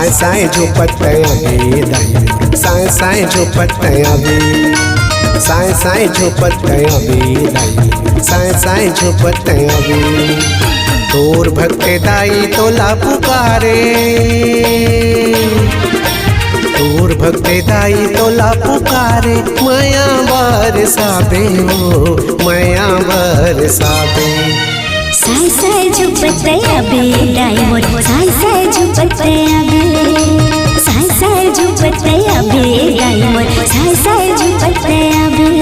साए साए झुपतया बे दाई साए साए झुपतया बे साए साए झुपतया बे दाई साए साए झुपतया बे तोर भक्ते दाई तोला पुकारे तोर भक्ते दाई तोला पुकारे माया बरसाबे हो माया बरसाबे साए साए झुपतया बे दाई मोर साए साए झुपतया बे साए साए झुपतया बे दाई मोर साए साए झुपतया बे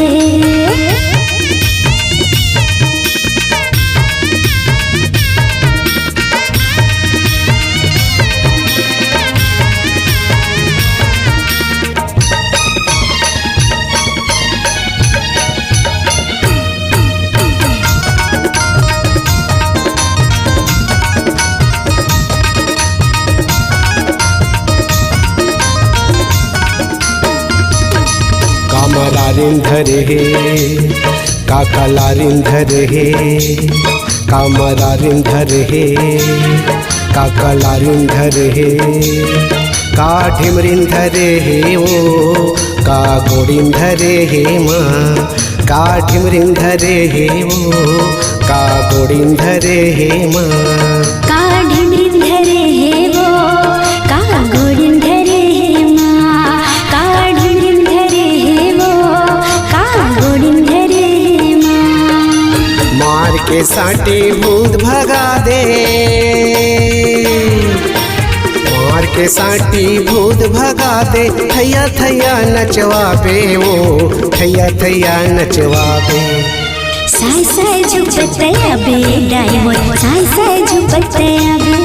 कामरारिंधर हे काकलारिंधर हे कामरारिंधर हे काकलारिंधर हे का ढिमरिंधर हे ओ का गोड़िंधर हे माँ का ढिमरिंधर हे ओ का गोड़िंधर हे माँ का ढिमरिंधर हे वो का गोड़िंधर हे माँ का ढिमरिंधर हे वो का गोड़िंधर हे माँ मार के साटे भूत भगा दे मार के साटी भूत भगा दे थैया थैया नचवाबे वो थैया थैया नचवाबे साए साए झुपतया बे दाई मोर साए साए झुपतया बे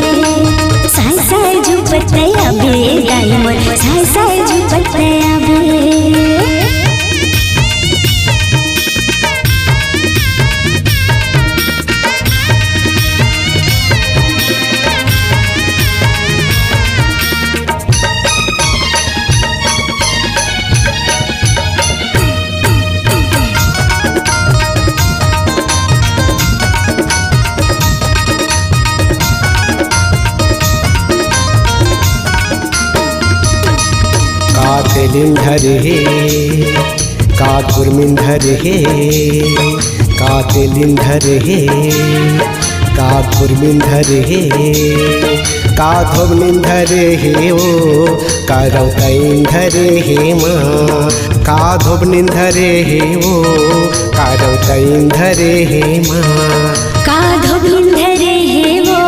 साए साए झुपतया बे दाई मोर साए साए झुपतया बे का तेलिंधर हे का कुर्मिंधर हे का तेलिंधर हे का कुर्मिंधर हे का धोबनिंधर हे ओ का रौतइंधर हे माँ का धोबनिंधर हे ओ का रौतइंधर हे माँ का धोबनिंधर हे वो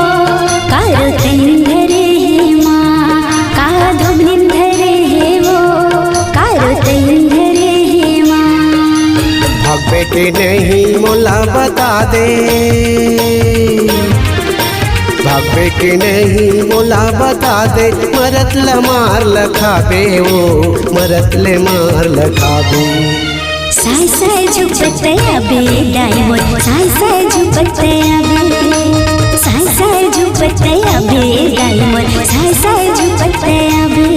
का रौतइंधर हे माँ का धोबनिंधर हे वो का रौतइंधर हे माँ भगवे के नहीं मोला बता दे भगवे के नहीं मोला बता दे मरत ल मार लखाबे वो मरत ले मार लखाबे साए साए झुपतया बे दाई मोर साए साए झुपतया बे साए साए झुपतया बे दाई मोर साए साए झुपतया बे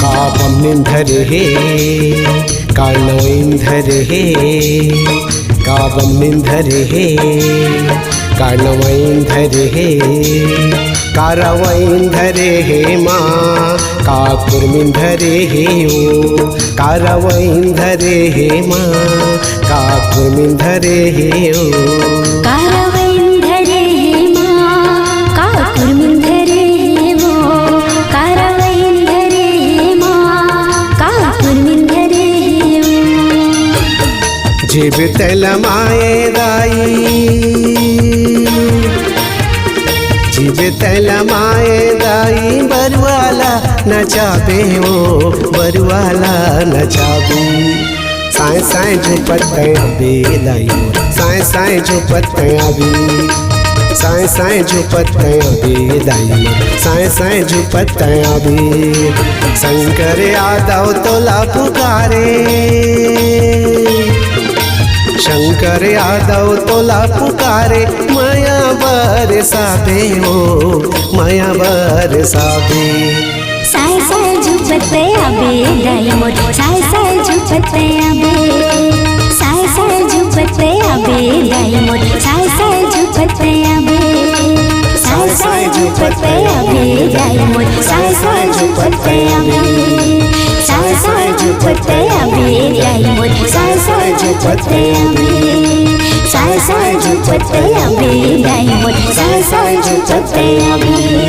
का बमनिंधर हे का नवइंधर हे का बमनिंधर हे का नवइंधर हे का रवइंधर हे माँ का कुर्मिंधर हे ओ का रवइंधर हे माँ का कुर्मिंधर हे ओ का रवइंधर हे माँ का कुर्मिंधर हे वो का रवइंधर हे माँ का कुर्मिंधर हे वो जीव तल माए दाई जीव तल माए दाई बरवाला नचाबे ओ बरवाला नचाबे साए साए झुपतया बे दाई साए साए झुपतया बे साए साए झुपत्या बे दाई मोर साए साए झुपत्या बे शंकर यादव तोला पुकारे शंकर यादव तोला पुकारे माया बरसाबे हो माया बरसाबे साए साए झुपत्या बे दाई मोर साए साए झुपत्या बे साए साए झुपत्या बे दाई मोर साए साए झुपत्या बे साए साए झुपत्या बे दाई मोर साए साए झुपत्या बे साए साए झुपत्या बे दाई मोर साए साए झुपत्या बे साए साए झुपत्या बे दाई मोर साए साए झुपत्या बे